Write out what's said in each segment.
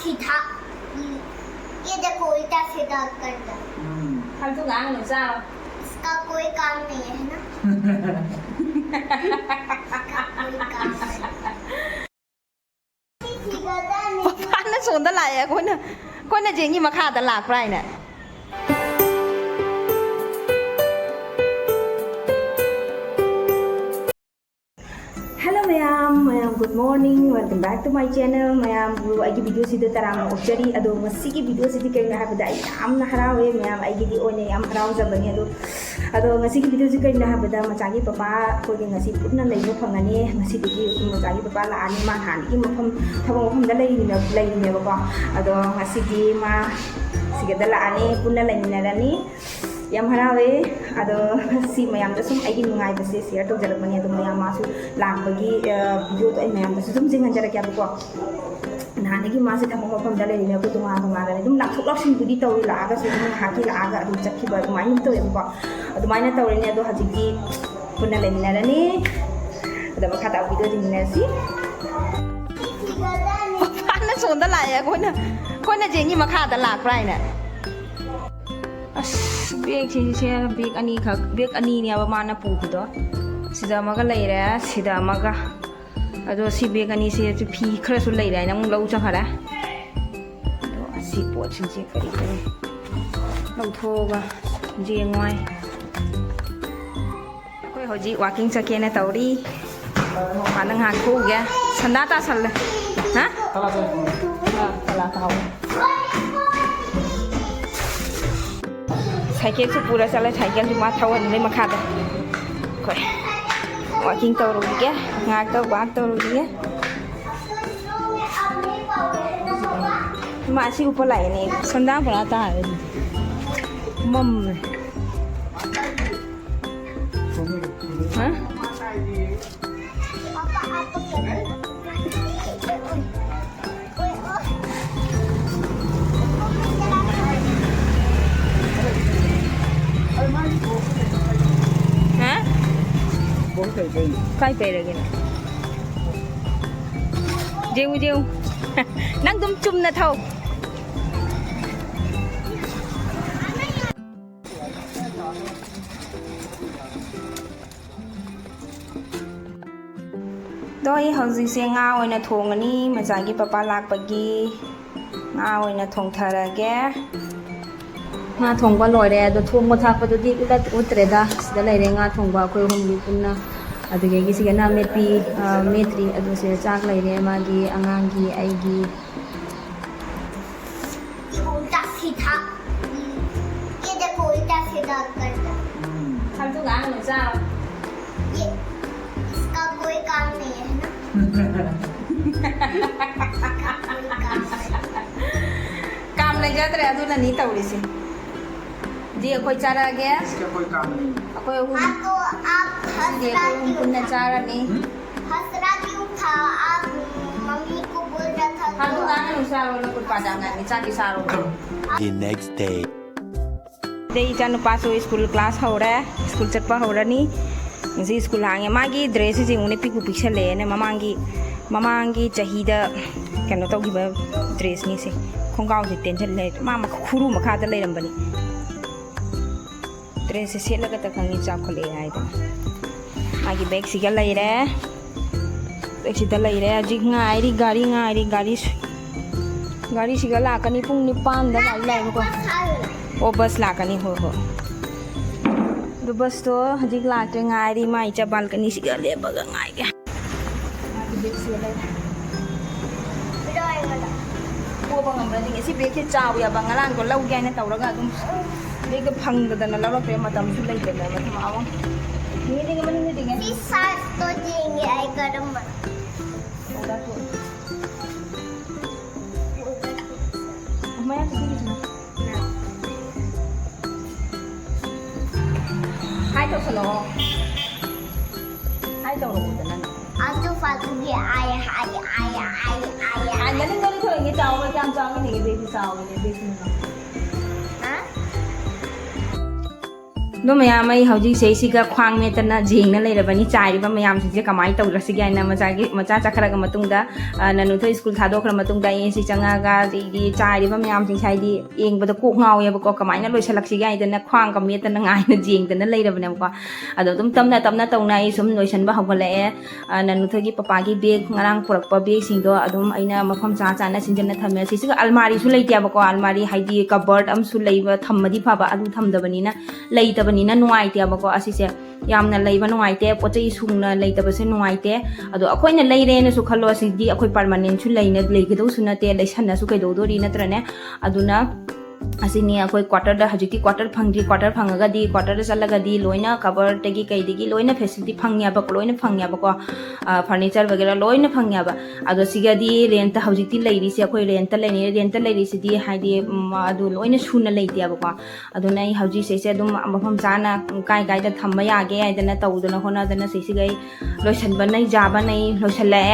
सीधा ये देखो उल्टा सीधा कर दो। हम तो गाँव में जाओ इसका कोई काम नहीं है ना। पाना सोंदा लाया कोई ना जेंगी मखा दा लाक राय ना Hello mayam, good morning, welcome back to my channel mayam. Aigi video sida tarang ochari ado ngasigi video sidi kaina habada ai amna haraoe mayam aigi di one am harau jabani ado ngasigi video sidi kaina habada Machagi papa ko gi ngasi punna leiba phangani ngasi di Machagi papa la ani ma han gi mafam thabang mafam da leini ba ko ado ngasi di ma siga da la ani punna leiminarani yam haraoe ado si mayam da sum aigi nungai ba se share to jarabani ado mayam masu lakbagi video to ai mayam da sum jingan jarakya ba ko nahani masi thamong mafam da leini ko tunga tunga da dum laksuk laksing budi tawi la aga su haki la aga adu chakhi ba mai nim to ba adu mai na tawreni ado hajiki punna leiminarani ado makha ta video dinasi ana sonda la ya ko na jengi makha da lak rai na bag bag ani khak bag ani ne ba mana pu do sida maga leire sida maga ado si bag ani se chu phi khara su leire nang lau cha khara do si po chin chi kari kari lau tho ga je ngoi koi hoji walking cha ke na tauri ma nang ha khu ge sanda ta sal ha tala ta cycle su pura chala cycle di ma thawan le makha da koi walking to ru ge ngak to bak to ru ge ma si upar lai ne sandang pala ta mom ha kai pe lagi na jeu nang dum chum na thau doi hauji se nga oina thongani Machagi papa lakpagi nga oina thongtharage nga thongba loire ado thongba thakpa di ulat utreda sida leire nga thongba khoi homli punna adugegi sigana metri adu se chak leire magi angangi aigi उल्टा सीधा ये देखो उल्टा सीधा कर दो हम तो गाँव में जाओ ये इसका कोई काम नहीं है ना। काम नहीं जाते रहे तो नहीं तौड़ी से जी कोई चारा गया इसका कोई काम नहीं कोई हाँ तो आप हंस रहा क्यों पुण्य चारा नहीं हंस रहा क्यों था आप मम्मी को बोल रहा था हम तो गाँव में सारो लोग कुछ पाजांगा नहीं चाकी सारो The next day. दे जानो पासो स्कूल क्लास हो रहा है स्कूल चप्पा हो रहा नहीं इसी स्कूल आगे मागी ड्रेस से उन्हें पिकु पिक्चर ले ने ममांगी चाहिए क्या तो कि ड्रेस नहीं से खोंगाव से टेंशन ले मामा खुरू मखा द ले रंबनी ड्रेस से सेट लगा तक खंगी चाप खले आए तो आगे बैग सिगल ले रहे बैग सिगल ले रहे जी गाड़ी सिगल लाकनी पुंग निपान द गाड़ी लाए को ओ बस लाकनी हो दो बस तो हजिक लाते गाड़ी माई चा बालकनी सिगल ले बगा गाय के आगे बैग सिगल ले वो बंगम रही ऐसी बैग के चाव या बंगलान को लव गया ने तौरगा तुम बैग फंगदना लौरक्रे मतम सु लेदना मतम आव ये देंगे बनी नहीं देंगे इस साल तो देंगे आई करम मैं तो hai to salo hai to ro da nan आज तो फालतू के आया anh nhấn cái thôi nghe chào với chăm cho cái này về thì sao về về thì हाँ नो मैम आई हौजी सेसिगा ख्वांग मेतना जेंगना लेरबनी चाइरिबा मैम सिजे कमाई तौरसिगे आइना मचा चखरगा मतुंगदा ननुथो स्कूल थादोखरा मतुंगदा एसी चंगागा जेगी चाइरिबा मैम सिं साइदी एंगबदा कोक ngaweबको कमाइना लोइसलक्सिगे आइदना ख्वांग का मेतना ngaइना जेंगदना लेरबनेबको अदो दुम तमना तमना तौना आई सुम लोइसनबा हौगलाए ननुथोगी पपागी बेग ngarang पुरकपा बेग सिंगदो अदुम आइना मफम चा चाना सिंजना थमे सिसिगा अलमारी सु लेतियाबको अलमारी हाइदी कबर्ड अमसु लेबा थम्मदी फाबा अदु थमदबनिना लेतबनिना नुआइतेबको असिसे यामना लेबा नुआइते पोचै सुंगना लेतबसे नुआइते अदो अखोइना लेरेना सु खल्लो सिदि अखोइ परमानेंट सु लेना लेगदौ सुनते लेसन्ना सु कैदौदोरि नत्रने अदुना asini akoi quarter da hajiki quarter phangdi quarter phangagadi quarter da chalagadi loina cover tagi kaidigi loina facility phangya ba loina phangya ba ko furniture wagera loina phangya ba ado sigadi rent hajiki leiri se akoi rent leiri se di haidi adu loina suna leiti ba ko ado nai haji se se dum mafam chana kai kai da thamma yage aidana tawdana hona dana se sigai loisan ba nai jaba nai loisala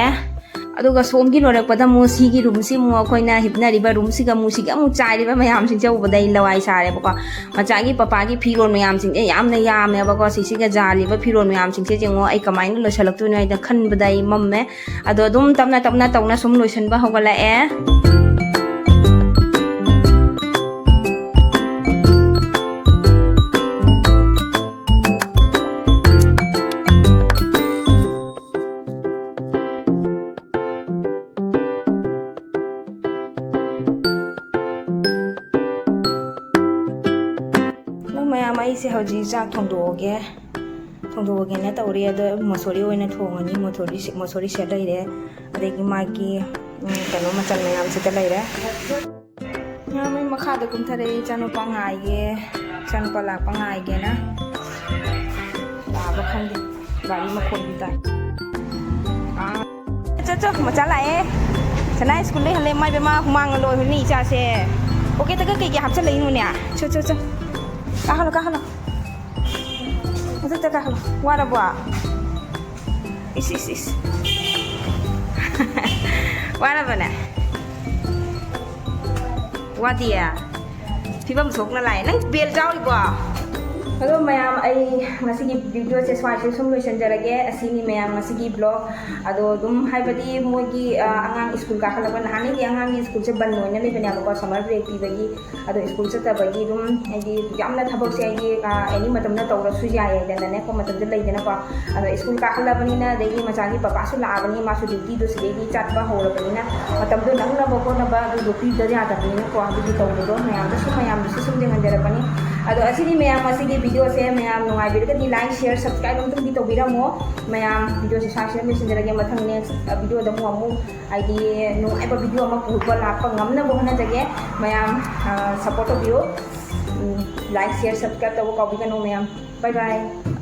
अदुगा सोमगी लोरकपदा मु सिगी room सि मु अखोइना हिपनारिबा room सिगा मु सिगा मु चाइरिबा मयाम सिं चौबदै लवाइ सारेबको मचागी पपागी फिरोन मयाम सिं यामना यामेबको सिसिगा जालिबा फिरोन मयाम सिं से Django आई कमाइना लोसलक्तुनो आइदा खनबदै मम्मे अदो दुम तमना तमना तौना सुम लोइसनबा हौगलाए मैम ऐसे हजी चाक थोंदोगे तौरे मसोरी थोंगनी मसोरी से लेरे अदगी मागी कनो मचल मैम से लेरे मैम मखाद कुमथरे चानुपा गाइगे चानुपा लापा गाइगेना लाबा खंदे गाड़ी मखोन बिता चो मचा लाए सना स्कूल ले हले माइ बेमा हुमांग लो हनी चासे ओके तक कई हापसे लेनुने चो चो चो kahalo Masa kahalo wara bua is wara bana wadia phibam sokna lai nang bel jaw bua Hello ma'am I video से स्वाइसे सुम लोइसनजरगे असिनी मैम ब्लॉग अदो दुम हाइबदी मोगी आंगांग स्कूल का खलबन हानि की आंगांग स्कूल से बन होइना लेबने अब समर ब्रेक पीबगी अदो स्कूल से तबगी दुम आइदी यामना थबक से आइदी एनी मतमना तौरसु याय दनने को मतम दे लेदना को अदो स्कूल का खलबनिना देगी मचागी पापासु लाबनी मासु ड्यूटी दो सिदेगी चाटबा होरबनिना मतम दो नंगना बको नबा दो पी द यादबनिना को आदि तौरदो मैम दसु सुम जेंगंजरबनी अदो असिनी मैम वीडियो से मैम नुआइबिरगदी लाइक शेयर सब्सक्राइब अमतंगी तौबिरमो मैम वीडियो से साइड मेसेंजरगे मथंग नेक्स्ट वीडियो दमु अमु आइदी नुआइबा वीडियो अमा पुबा लापा ngamnabo होनाजगे मैम सपोर्ट तौबियो लाइक शेयर सब्सक्राइब तौबो काउबिगनो मैम बाय बाय